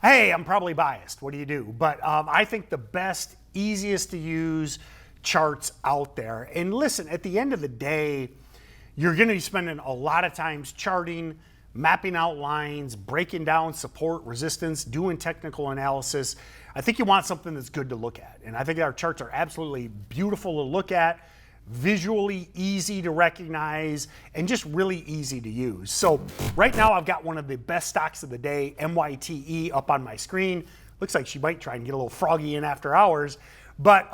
Hey, I'm probably biased. What do you do? But I think the best, easiest to use charts out there. And listen, at the end of the day, you're going to be spending a lot of times charting, mapping out lines, breaking down support, resistance, doing technical analysis. I think you want something that's good to look at. And I think our charts are absolutely beautiful to look at, visually easy to recognize, and just really easy to use. So right now I've got one of the best stocks of the day, MYTE, up on my screen. Looks like she might try and get a little froggy in after hours. But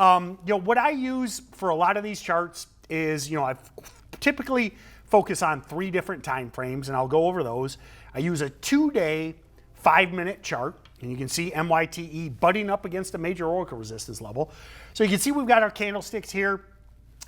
what I use for a lot of these charts is, I typically focus on 3 different time frames, and I'll go over those. I use a 2-day, 5-minute chart, and you can see MYTE butting up against a major Oracle resistance level. So you can see we've got our candlesticks here.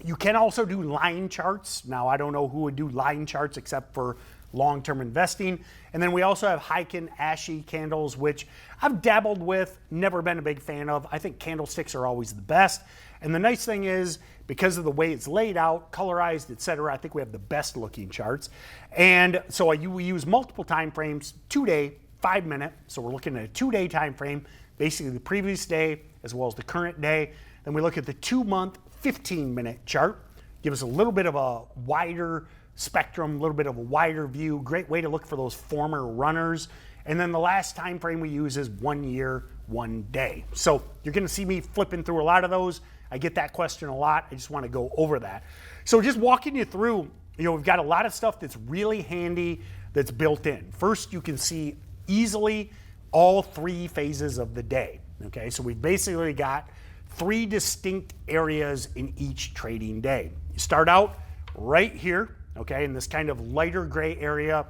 You can also do line charts. Now, I don't know who would do line charts except for long-term investing. And then we also have Heiken Ashi candles, which I've dabbled with, never been a big fan of. I think candlesticks are always the best. And the nice thing is, because of the way it's laid out, colorized, etc., I think we have the best looking charts. And so we use multiple time frames, 2-day, 5-minute. So we're looking at a 2-day time frame, basically the previous day as well as the current day. Then we look at the 2-month, 15-minute chart. Give us a little bit of a wider spectrum, a little bit of a wider view. Great way to look for those former runners. And then the last time frame we use is 1 year, 1 day. So you're going to see me flipping through a lot of those. I get that question a lot. I just want to go over that. So just walking you through, we've got a lot of stuff that's really handy that's built in. First, you can see easily all 3 phases of the day. Okay, so we've basically got 3 distinct areas in each trading day. You start out right here, okay, in this kind of lighter gray area.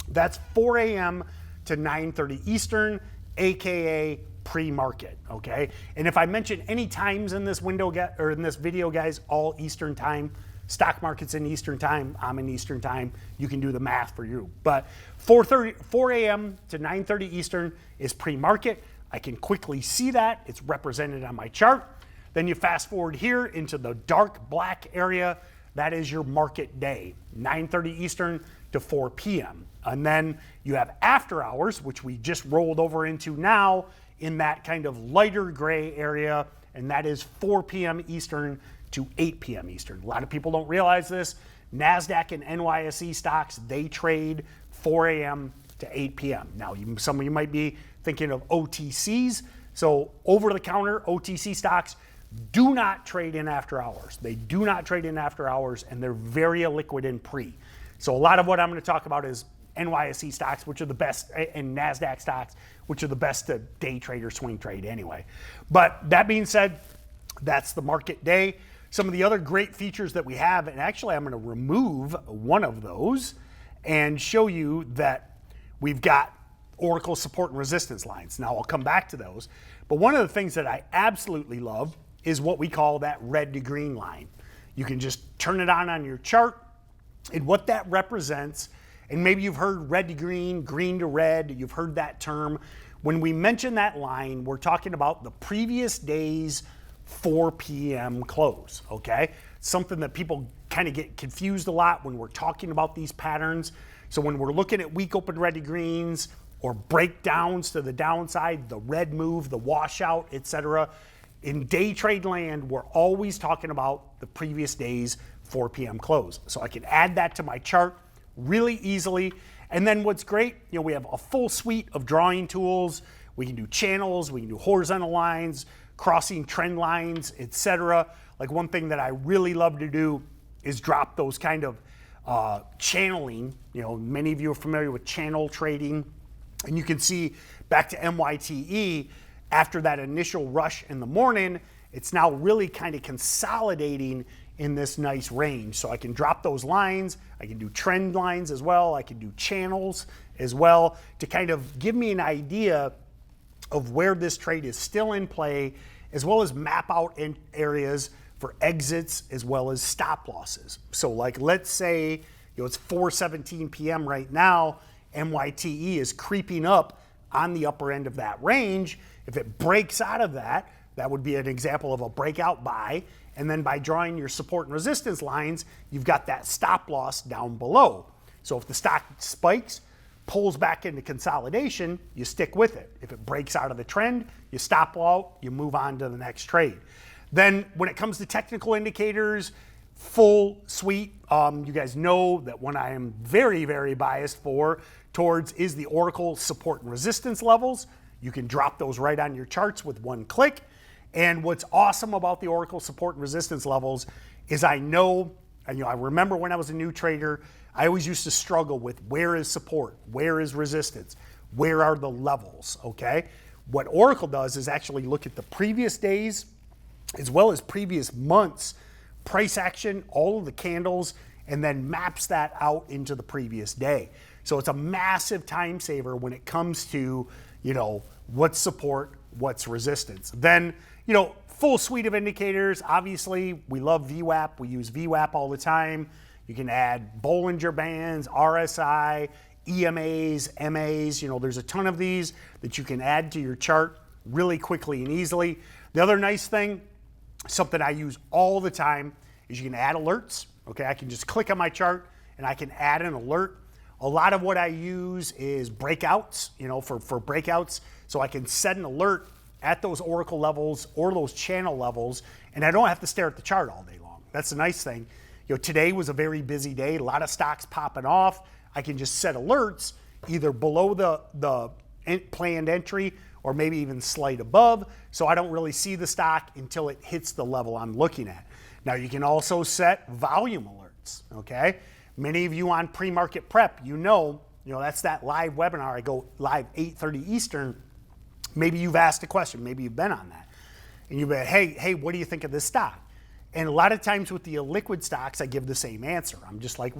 That's 4 a.m. to 9:30 Eastern, aka pre-market, okay? And if I mention any times in this window or in this video, guys, all Eastern time. Stock market's in Eastern time, I'm in Eastern time. You can do the math for you. But 4 a.m. to 9:30 Eastern is pre-market. I can quickly see that. It's represented on my chart. Then you fast forward here into the dark black area. That is your market day, 9:30 Eastern to 4 p.m. And then you have after hours, which we just rolled over into now in that kind of lighter gray area, and that is 4 p.m. Eastern to 8 p.m. Eastern. A lot of people don't realize this. NASDAQ and NYSE stocks, they trade 4 a.m. to 8 p.m. Now, some of you might be thinking of OTCs. So over-the-counter OTC stocks do not trade in after hours. They do not trade in after hours, and they're very illiquid in pre. So a lot of what I'm going to talk about is NYSE stocks, which are the best, and NASDAQ stocks, which are the best to day trade or swing trade anyway. But that being said, that's the market day. Some of the other great features that we have, and actually I'm going to remove one of those and show you that we've got Oracle support and resistance lines. Now I'll come back to those. But one of the things that I absolutely love is what we call that red to green line. You can just turn it on your chart, and what that represents, and maybe you've heard red to green, green to red, you've heard that term. When we mention that line, we're talking about the previous day's 4 p.m. close, okay? Something that people kind of get confused a lot when we're talking about these patterns. So when we're looking at weak open red to greens or breakdowns to the downside, the red move, the washout, etc., in day trade land, we're always talking about the previous day's 4 p.m. close. So I can add that to my chart really easily. And then what's great, we have a full suite of drawing tools. We can do channels, we can do horizontal lines, crossing trend lines, etc. Like one thing that I really love to do is drop those kind of channeling. Many of you are familiar with channel trading. And you can see back to MYTE, after that initial rush in the morning, it's now really kind of consolidating in this nice range. So I can drop those lines, I can do trend lines as well, I can do channels as well to kind of give me an idea of where this trade is still in play, as well as map out in areas for exits as well as stop losses. So like let's say it's 4:17 p.m. right now, MYTE is creeping up on the upper end of that range. If it breaks out of that, that would be an example of a breakout buy. And then by drawing your support and resistance lines, you've got that stop loss down below. So if the stock spikes pulls back into consolidation, you stick with it. If it breaks out of the trend, you stop out, you move on to the next trade. Then when it comes to technical indicators, full suite. You guys know that one I am very, very biased towards is the Oracle support and resistance levels. You can drop those right on your charts with one click. And what's awesome about the Oracle support and resistance levels is I remember when I was a new trader, I always used to struggle with where is support, where is resistance, where are the levels, okay? What Oracle does is actually look at the previous days as well as previous months, price action, all of the candles, and then maps that out into the previous day. So it's a massive time saver when it comes to, what's support, what's resistance. Then, full suite of indicators. Obviously, we love VWAP. We use VWAP all the time. You can add Bollinger Bands, RSI, EMAs, MAs. There's a ton of these that you can add to your chart really quickly and easily. The other nice thing, something I use all the time, is you can add alerts. Okay, I can just click on my chart and I can add an alert. A lot of what I use is breakouts, for breakouts. So I can set an alert at those Oracle levels or those channel levels, and I don't have to stare at the chart all day long. That's the nice thing. Today was a very busy day, a lot of stocks popping off. I can just set alerts either below the planned entry or maybe even slight above, so I don't really see the stock until it hits the level I'm looking at. Now you can also set volume alerts, okay? Many of you on pre-market prep, that's that live webinar. I go live 8:30 Eastern. Maybe you've asked a question, maybe you've been on that. And you've been, hey, what do you think of this stock? And a lot of times with the illiquid stocks, I give the same answer. I'm just like,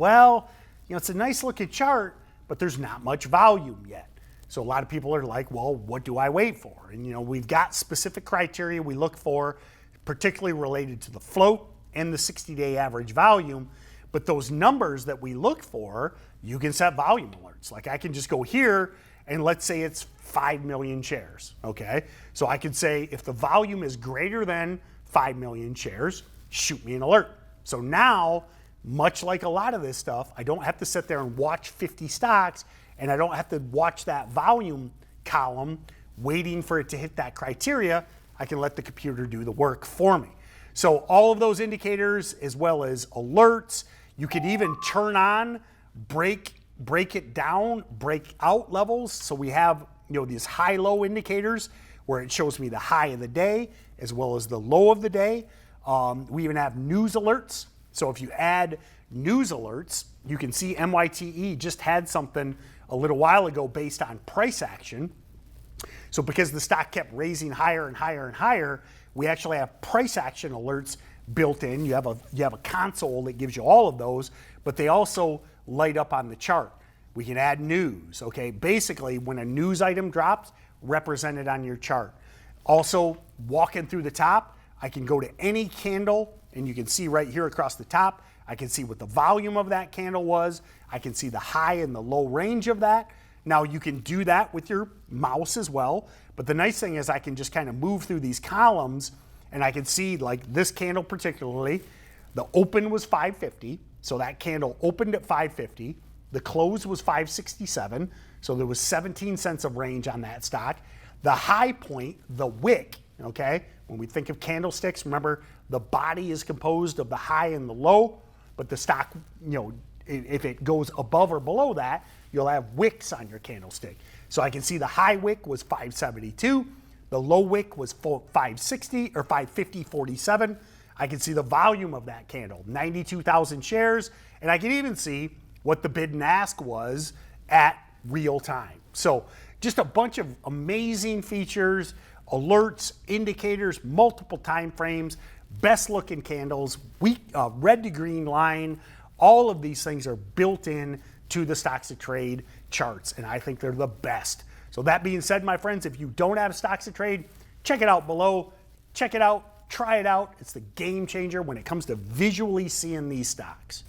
it's a nice looking chart, but there's not much volume yet. So a lot of people are like, well, what do I wait for? And we've got specific criteria we look for, particularly related to the float and the 60-day average volume. But those numbers that we look for, you can set volume alerts. Like I can just go here and let's say it's 5 million shares, okay? So I could say if the volume is greater than 5 million shares, shoot me an alert. So now, much like a lot of this stuff, I don't have to sit there and watch 50 stocks, and I don't have to watch that volume column waiting for it to hit that criteria. I can let the computer do the work for me. So all of those indicators, as well as alerts, you could even turn on break it down, breakout levels. So we have these high-low indicators where it shows me the high of the day as well as the low of the day. We even have news alerts. So if you add news alerts, you can see MYTE just had something a little while ago based on price action. So because the stock kept raising higher and higher and higher, we actually have price action alerts built in. You have a console that gives you all of those, but they also light up on the chart. We can add news, okay? Basically, when a news item drops, represent it on your chart. Also, walking through the top, I can go to any candle, and you can see right here across the top, I can see what the volume of that candle was. I can see the high and the low range of that. Now, you can do that with your mouse as well, but the nice thing is I can just kind of move through these columns, and I can see, like this candle particularly, the open was 550, so that candle opened at 550. The close was 567, so there was 17 cents of range on that stock. The high point, the wick, okay, when we think of candlesticks, remember the body is composed of the high and the low, but the stock, if it goes above or below that, you'll have wicks on your candlestick. So I can see the high wick was 572, the low wick was 560 or 550.47. I can see the volume of that candle, 92,000 shares, and I can even see what the bid and ask was at real time. So just a bunch of amazing features, alerts, indicators, multiple time frames, best looking candles, red to green line. All of these things are built in to the StocksToTrade charts, and I think they're the best. So that being said, my friends, if you don't have StocksToTrade, check it out below. Check it out, try it out. It's the game changer when it comes to visually seeing these stocks.